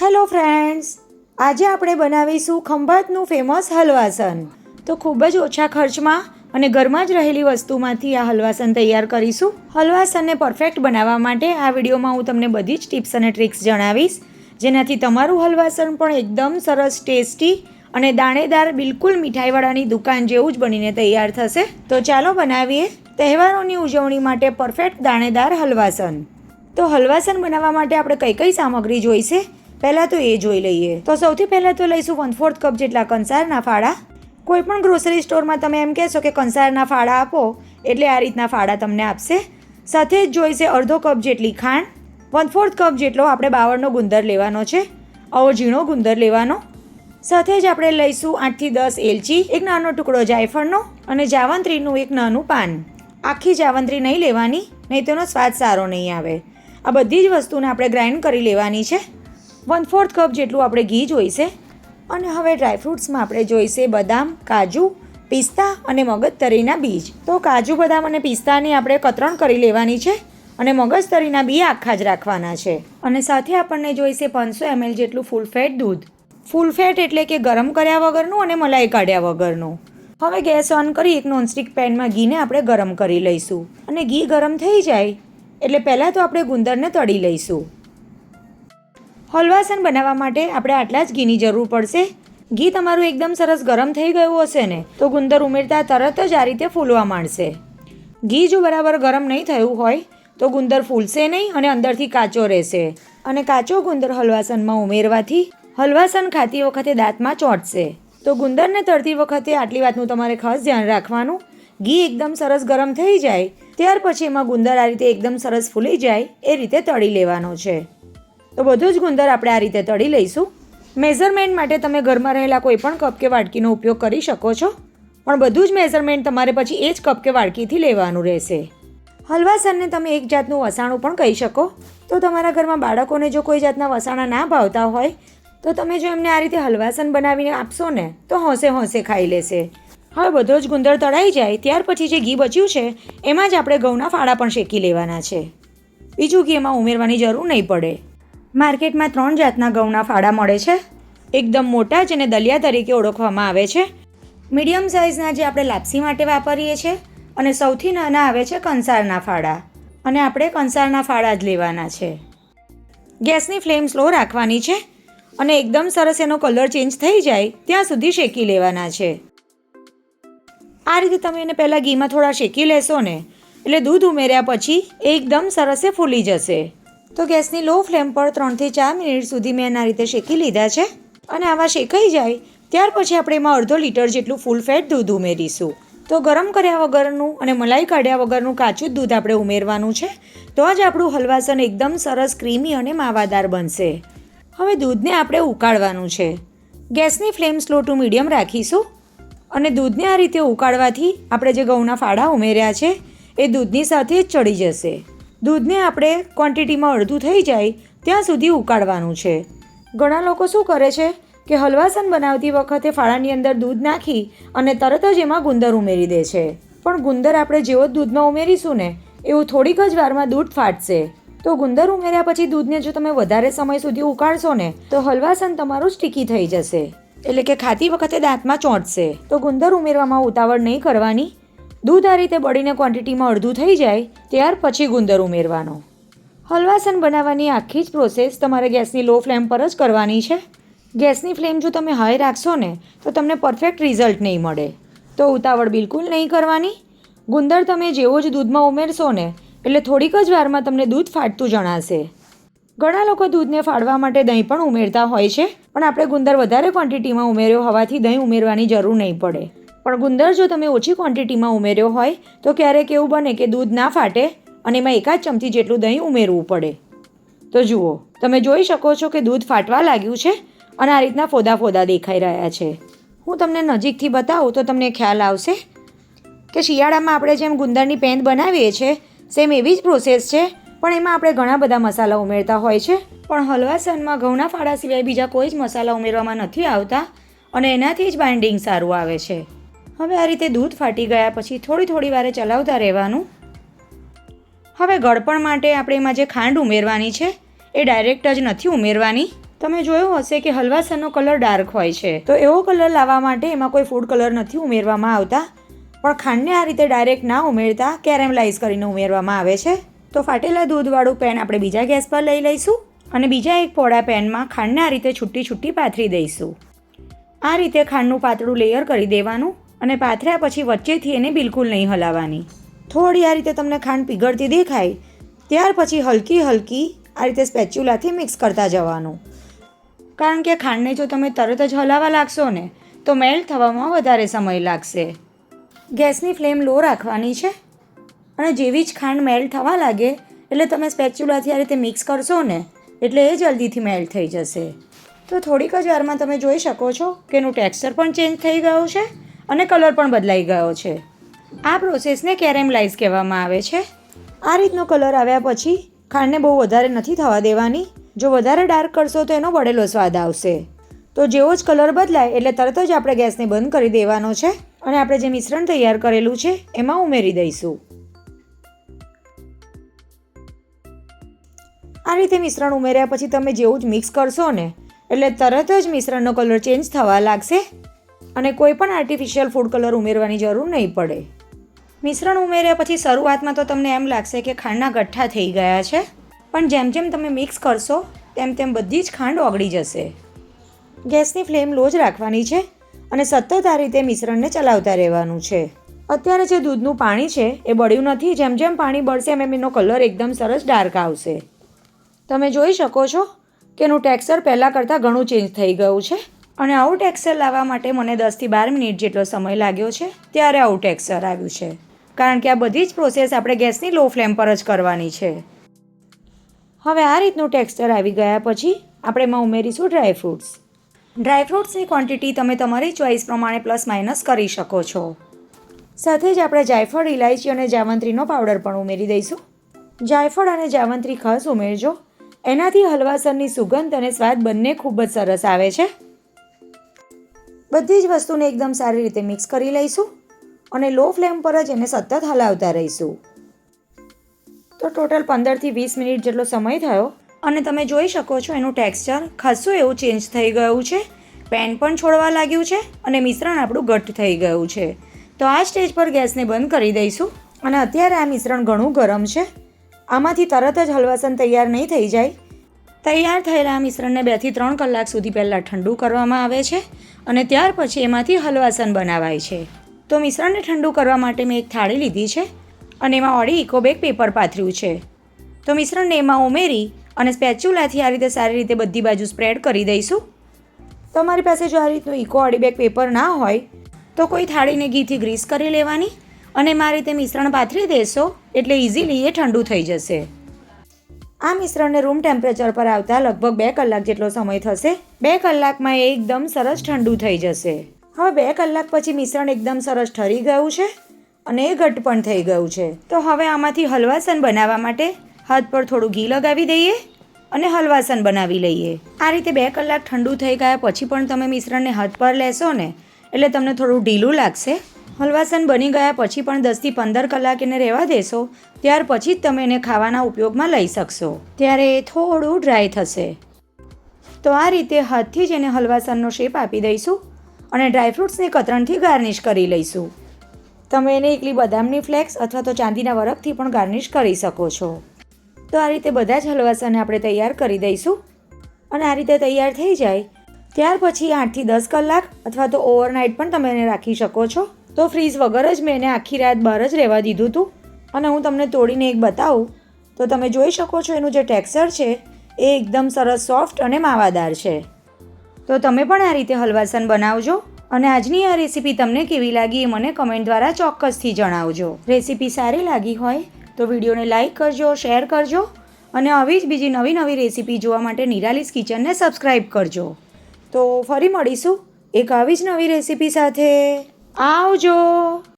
Hello friends, આજે આપણે બનાવીશું ખંભાતનું ફેમસ હલવાસન. તો ખૂબ જ ઓછા ખર્ચમાં અને ઘરમાં જ રહેલી વસ્તુમાંથી આ હલવાસન તૈયાર કરીશું. હલવાસનને પરફેક્ટ બનાવવા માટે આ વિડીયોમાં હું તમને બધી જ ટિપ્સ અને ટ્રિક્સ જણાવીશ, જેનાથી તમારું હલવાસન પણ એકદમ સરસ, ટેસ્ટી અને દાણેદાર, બિલકુલ મીઠાઈવાળાની દુકાન જેવું જ બનીને તૈયાર થશે. તો ચાલો બનાવીએ તહેવારોની ઉજવણી માટે પરફેક્ટ દાણેદાર હલવાસન. તો હલવાસન બનાવવા માટે આપણે કઈ કઈ સામગ્રી જોઈશે પહેલાં તો એ જોઈ લઈએ. તો સૌથી પહેલાં તો લઈશું 1/4 કપ જેટલા કંસારના ફાળા. કોઈ પણ ગ્રોસરી સ્ટોરમાં તમે એમ કહેશો કે કંસારના ફાળા આપો એટલે આ રીતના ફાળા તમને આપશે. સાથે જ જોઈશે અડધો કપ જેટલી ખાંડ, 1/4 કપ જેટલો આપણે બાવળનો ગુંદર લેવાનો છે, આવો ઝીણો ગુંદર લેવાનો. સાથે જ આપણે લઈશું 8 થી 10 એલચી, એક નાનો ટુકડો જાયફળનો અને જાવંત્રીનું એક નાનું પાન. આખી જાવંત્રી નહીં લેવાની, નહીં તેનો સ્વાદ સારો નહીં આવે. આ બધી જ વસ્તુને આપણે ગ્રાઇન્ડ કરી લેવાની છે. 1/4 કપ જેટલું આપણે ઘી જોઈશે. અને હવે ડ્રાયફ્રૂટ્સમાં આપણે જોઈશે બદામ, કાજુ, પિસ્તા અને મગજતરીના બીજ. તો કાજુ, બદામ અને પિસ્તાની આપણે કતરણ કરી લેવાની છે અને મગજતરીના બી આખા જ રાખવાના છે. અને સાથે આપણને જોઈશે 500 ml જેટલું ફૂલ ફેટ દૂધ. ફૂલ ફેટ એટલે કે ગરમ કર્યા વગરનું અને મલાઈ કાઢ્યા વગરનું. હવે ગેસ ઓન કરી એક નોનસ્ટિક પેનમાં ઘીને આપણે ગરમ કરી લઈશું. અને ઘી ગરમ થઈ જાય એટલે પહેલાં તો આપણે ગુંદરને તળી લઈશું. હલવાસન બનાવવા માટે આપણે આટલા જ ઘીની જરૂર પડશે. ઘી તમારું એકદમ સરસ ગરમ થઈ ગયું હશે ને તો ગુંદર ઉમેરતા તરત જ આ રીતે ફૂલવા માંડશે. ઘી જો બરાબર ગરમ નહીં થયું હોય તો ગુંદર ફૂલશે નહીં અને અંદરથી કાચો રહેશે. અને કાચો ગુંદર હલવાસનમાં ઉમેરવાથી હલવાસન ખાતી વખતે દાંતમાં ચોંટશે. તો ગુંદરને તળતી વખતે આટલી વાતનું તમારે ખાસ ધ્યાન રાખવાનું. ઘી એકદમ સરસ ગરમ થઈ જાય ત્યાર પછી એમાં ગુંદર આ રીતે એકદમ સરસ ફૂલી જાય એ રીતે તળી લેવાનો છે. તો બધું જ ગુંદર આપણે આ રીતે તળી લઈશું. મેઝરમેન્ટ માટે તમે ઘરમાં રહેલા કોઈ પણ કપ કે વાટકીનો ઉપયોગ કરી શકો છો, પણ બધું જ મેઝરમેન્ટ તમારે પછી એ જ કપ કે વાટકીથી લેવાનું રહેશે. હલવાસનને તમે એક જાતનું વસાણું પણ કહી શકો. તો તમારા ઘરમાં બાળકોને જો કોઈ જાતના વસાણા ના ભાવતા હોય તો તમે જો એમને આ રીતે હલવાસન બનાવીને આપશો ને તો હોંશે હોંશે ખાઈ લેશે. હવે બધો જ ગુંદર તળાઈ જાય ત્યાર પછી જે ઘી બચ્યું છે એમાં જ આપણે ઘઉંના ફાળા પણ શેકી લેવાના છે. બીજું ઘી એમાં ઉમેરવાની જરૂર નહીં પડે. માર્કેટમાં 3 જાતના ઘઉંના ફાળા મળે છે. એકદમ મોટા, જેને દલિયા તરીકે ઓળખવામાં આવે છે, મીડિયમ સાઇઝના જે આપણે લાપસી માટે વાપરીએ છીએ, અને સૌથી નાના આવે છે કંસારના ફાળા. અને આપણે કંસારના ફાળા જ લેવાના છે. ગેસની ફ્લેમ સ્લો રાખવાની છે અને એકદમ સરસ એનો કલર ચેન્જ થઈ જાય ત્યાં સુધી શેકી લેવાના છે. આ રીતે તમે એને પહેલાં ઘીમાં થોડા શેકી લેશો ને એટલે દૂધ ઉમેર્યા પછી એકદમ સરસ એ ફૂલી જશે. તો ગેસની લો ફ્લેમ પર 3 થી 4 મિનિટ સુધી મેં એના રીતે શેકી લીધા છે. અને આવા શેકાઈ જાય ત્યાર પછી આપણે એમાં અડધો લીટર જેટલું ફૂલ ફેટ દૂધ ઉમેરીશું. તો ગરમ કર્યા વગરનું અને મલાઈ કાઢ્યા વગરનું કાચું જ દૂધ આપણે ઉમેરવાનું છે. તો જ આપણું હલવાસન એકદમ સરસ ક્રીમી અને માવાદાર બનશે. હવે દૂધને આપણે ઉકાળવાનું છે. ગેસની ફ્લેમ સ્લો ટુ મીડિયમ રાખીશું. અને દૂધને આ રીતે ઉકાળવાથી આપણે જે ઘઉંના ફાળા ઉમેર્યા છે એ દૂધની સાથે જ ચડી જશે. દૂધને આપણે ક્વોન્ટિટીમાં અડધું થઈ જાય ત્યાં સુધી ઉકાળવાનું છે. ઘણા લોકો શું કરે છે કે હલવાસન બનાવતી વખતે ફાળાની અંદર દૂધ નાખી અને તરત જ એમાં ગુંદર ઉમેરી દે છે. પણ ગુંદર આપણે જેવો જ દૂધમાં ઉમેરીશું ને એવું થોડીક જ વારમાં દૂધ ફાટશે. તો ગુંદર ઉમેર્યા પછી દૂધને જો તમે વધારે સમય સુધી ઉકાળશો ને તો હલવાસન તમારું સ્ટીકી થઈ જશે, એટલે કે ખાતી વખતે દાંતમાં ચોંટશે. તો ગુંદર ઉમેરવામાં ઉતાવળ નહીં કરવાની. દૂધ આ રીતે બળીને ક્વોન્ટિટીમાં અડધું થઈ જાય ત્યાર પછી ગુંદર ઉમેરવાનો. હલવાસન બનાવવાની આખી જ પ્રોસેસ તમારે ગેસની લો ફ્લેમ પર જ કરવાની છે. ગેસની ફ્લેમ જો તમે હાઈ રાખશો ને તો તમને પરફેક્ટ રિઝલ્ટ નહીં મળે. તો ઉતાવળ બિલકુલ નહીં કરવાની. ગુંદર તમે જેવો જ દૂધમાં ઉમેરશો ને એટલે થોડીક જ વારમાં તમને દૂધ ફાટતું જણાશે. ઘણા લોકો દૂધને ફાડવા માટે દહીં પણ ઉમેરતા હોય છે, પણ આપણે ગુંદર વધારે ક્વોન્ટિટીમાં ઉમેર્યો હોવાથી દહીં ઉમેરવાની જરૂર નહીં પડે. પણ ગુંદર જો તમે ઓછી ક્વોન્ટિટીમાં ઉમેર્યો હોય તો ક્યારેક એવું બને કે દૂધ ના ફાટે અને એમાં 1 ચમચી જેટલું દહીં ઉમેરવું પડે. તો જુઓ, તમે જોઈ શકો છો કે દૂધ ફાટવા લાગ્યું છે અને આ રીતના ફોદા ફોદા દેખાઈ રહ્યા છે. હું તમને નજીકથી બતાવું તો તમને ખ્યાલ આવશે કે શિયાળામાં આપણે જેમ ગુંદરની પેંદ બનાવીએ છીએ સેમ એવી જ પ્રોસેસ છે, પણ એમાં આપણે ઘણા બધા મસાલા ઉમેરતા હોય છે. પણ હલવાસનમાં ઘઉંના ફાળા સિવાય બીજા કોઈ જ મસાલા ઉમેરવામાં નથી આવતા અને એનાથી જ બાઇન્ડિંગ સારું આવે છે. હવે આ રીતે દૂધ ફાટી ગયા પછી થોડી વારે ચલાવતા રહેવાનું. હવે ગળપણ માટે આપણે એમાં જે ખાંડ ઉમેરવાની છે એ ડાયરેક્ટ જ નથી ઉમેરવાની. તમે જોયું હશે કે હલવાસનનો કલર ડાર્ક હોય છે, તો એવો કલર લાવવા માટે એમાં કોઈ ફૂડ કલર નથી ઉમેરવામાં આવતા, પણ ખાંડને આ રીતે ડાયરેક્ટ ના ઉમેરતા કેરેમલાઇઝ કરીને ઉમેરવામાં આવે છે. તો ફાટેલા દૂધવાળું પેન આપણે બીજા ગેસ પર લઈ લઈશું અને બીજા એક પોળા પેનમાં ખાંડને આ રીતે છૂટી છૂટી પાથરી દઈશું. આ રીતે ખાંડનું પાતળું લેયર કરી દેવાનું અને પાથર્યા પછી વચ્ચેથી એને બિલકુલ નહીં હલાવવાની. થોડી આ રીતે તમને ખાંડ પીગળતી દેખાય ત્યાર પછી હલકી હલકી આ રીતે સ્પેચ્યુલાથી મિક્સ કરતા જવાનું, કારણ કે ખાંડને જો તમે તરત જ હલાવવા લાગશો ને તો મેલ્ટ થવામાં વધારે સમય લાગશે. ગેસની ફ્લેમ લો રાખવાની છે અને જેવી જ ખાંડ મેલ્ટ થવા લાગે એટલે તમે સ્પેચ્યુલાથી આ રીતે મિક્સ કરશો ને એટલે એ જલ્દીથી મેલ્ટ થઈ જશે. તો થોડીક જ વારમાં તમે જોઈ શકો છો કે એનું ટેક્સચર પણ ચેન્જ થઈ ગયું છે અને કલર પણ બદલાઈ ગયો છે. આ પ્રોસેસને કેરેમલાઇઝ કહેવામાં આવે છે. આ રીતનો કલર આવ્યા પછી ખાંડને બહુ વધારે નથી થવા દેવાની. જો વધારે ડાર્ક કરશો તો એનો બળેલો સ્વાદ આવશે. તો જેવો જ કલર બદલાય એટલે તરત જ આપણે ગેસને બંધ કરી દેવાનો છે અને આપણે જે મિશ્રણ તૈયાર કરેલું છે એમાં ઉમેરી દઈશું. આ રીતે મિશ્રણ ઉમેર્યા પછી તમે જેવું જ મિક્સ કરશો ને એટલે તરત જ મિશ્રણનો કલર ચેન્જ થવા લાગશે અને કોઈ પણ આર્ટિફિશિયલ ફૂડ કલર ઉમેરવાની જરૂર નહીં પડે. મિશ્રણ ઉમેર્યા પછી શરૂઆતમાં તો તમને એમ લાગશે કે ખાંડના ગઠ્ઠા થઈ ગયા છે, પણ જેમ જેમ તમે મિક્સ કરશો તેમ તેમ બધી જ ખાંડ ઓગળી જશે. ગેસની ફ્લેમ લો જ રાખવાની છે અને સતત આ રીતે મિશ્રણને ચલાવતા રહેવાનું છે. અત્યારે જે દૂધનું પાણી છે એ બળ્યું નથી. જેમ જેમ પાણી બળશે એમ એનો કલર એકદમ સરસ ડાર્ક આવશે. તમે જોઈ શકો છો કે એનું ટેક્સચર પહેલાં કરતાં ઘણું ચેન્જ થઈ ગયું છે અને આવું ટેક્સચર લાવવા માટે મને 10થી 12 મિનિટ જેટલો સમય લાગ્યો છે. ત્યારે આવું ટેક્સચર આવ્યું છે, કારણ કે આ બધી જ પ્રોસેસ આપણે ગેસની લો ફ્લેમ પર જ કરવાની છે. હવે આ રીતનું ટેક્સચર આવી ગયા પછી આપણે એમાં ઉમેરીશું ડ્રાયફ્રૂટ્સ. ડ્રાયફ્રૂટ્સની ક્વોન્ટિટી તમે તમારી ચોઈસ પ્રમાણે પ્લસ માઇનસ કરી શકો છો. સાથે જ આપણે જાયફળ, ઇલાયચી અને જાવંત્રીનો પાવડર પણ ઉમેરી દઈશું. જાયફળ અને જાવંત્રી ખાસ ઉમેરજો, એનાથી હલવાસનની સુગંધ અને સ્વાદ બંને ખૂબ જ સરસ આવે છે. બધી જ વસ્તુને એકદમ સારી રીતે મિક્સ કરી લઈશું અને લો ફ્લેમ પર જ એને સતત હલાવતા રહીશું. તો ટોટલ 15થી 20 મિનિટ જેટલો સમય થયો અને તમે જોઈ શકો છો એનું ટેક્સચર ખાસું એવું ચેન્જ થઈ ગયું છે. પેન પણ છોડવા લાગ્યું છે અને મિશ્રણ આપણું ઘટ્ટ થઈ ગયું છે. તો આ સ્ટેજ પર ગેસને બંધ કરી દઈશું અને અત્યારે આ મિશ્રણ ઘણું ગરમ છે. આમાંથી તરત જ હલવાસન તૈયાર નહીં થઈ જાય. તૈયાર થયેલા આ મિશ્રણને 2 થી 3 કલાક સુધી પહેલાં ઠંડુ કરવામાં આવે છે અને ત્યાર પછી એમાંથી હલવાસન બનાવાય છે. તો મિશ્રણને ઠંડુ કરવા માટે મેં એક થાળી લીધી છે અને એમાં ઓડી ઇકોબેક પેપર પાથર્યું છે. તો મિશ્રણને એમાં ઉમેરી અને સ્પેચ્યુલાથી આ રીતે સારી રીતે બધી બાજુ સ્પ્રેડ કરી દઈશું. તમારી પાસે જો આ રીતનું ઇકો ઓડીબેક પેપર ના હોય તો કોઈ થાળીને ઘીથી ગ્રીસ કરી લેવાની અને આ રીતે મિશ્રણ પાથરી દેશો એટલે ઇઝીલી એ ઠંડુ થઈ જશે. આ મિશ્રણને રૂમ ટેમ્પરેચર પર આવતા લગભગ 2 કલાક જેટલો સમય થશે. 2 કલાકમાં એ એકદમ સરસ ઠંડુ થઈ જશે. હવે 2 કલાક પછી મિશ્રણ એકદમ સરસ ઠરી ગયું છે અને એ ઘટ્ટ પણ થઈ ગયું છે. તો હવે આમાંથી હલવાસન બનાવવા માટે હાથ પર થોડું ઘી લગાવી દઈએ અને હલવાસન બનાવી લઈએ. આ રીતે 2 કલાક ઠંડુ થઈ ગયા પછી પણ તમે મિશ્રણને હાથ પર લેશો ને એટલે તમને થોડું ઢીલું લાગશે. હલવાસન બની ગયા પછી પણ 10 થી 15 કલાક એને રહેવા દેશો, ત્યાર પછી જ તમે એને ખાવાના ઉપયોગમાં લઈ શકશો. ત્યારે એ થોડું ડ્રાય થશે. તો આ રીતે હાથથી જ એને હલવાસનનો શેપ આપી દઈશું અને ડ્રાયફ્રૂટ્સની કતરણથી ગાર્નિશ કરી લઈશું. તમે એને એકલી બદામની ફ્લેક્સ અથવા તો ચાંદીના વરખથી પણ ગાર્નિશ કરી શકો છો. તો આ રીતે બધા જ હલવાસન આપણે તૈયાર કરી દઈશું અને આ રીતે તૈયાર થઈ જાય ત્યાર પછી 8 થી 10 કલાક અથવા તો ઓવરનાઇટ પણ તમે એને રાખી શકો છો. તો ફ્રીઝ વગર જ મેં એને આખી રાત બહાર જ રહેવા દીધું હતું અને હું તમને તોડીને એક બતાવું તો તમે જોઈ શકો છો એનું જે ટેક્સચર છે એ એકદમ સરસ સોફ્ટ અને માવાદાર છે. તો તમે પણ આ રીતે હલવાસન બનાવજો અને આજની આ રેસીપી તમને કેવી લાગી એ મને કમેન્ટ દ્વારા ચોક્કસથી જણાવજો. રેસીપી સારી લાગી હોય તો વિડીયોને લાઇક કરજો, શેર કરજો અને આવી જ બીજી નવી રેસીપી જોવા માટે નિરાલીસ કિચનને સબસ્ક્રાઈબ કરજો. તો ફરી મળીશું એક આવી જ નવી રેસીપી સાથે. આવજો.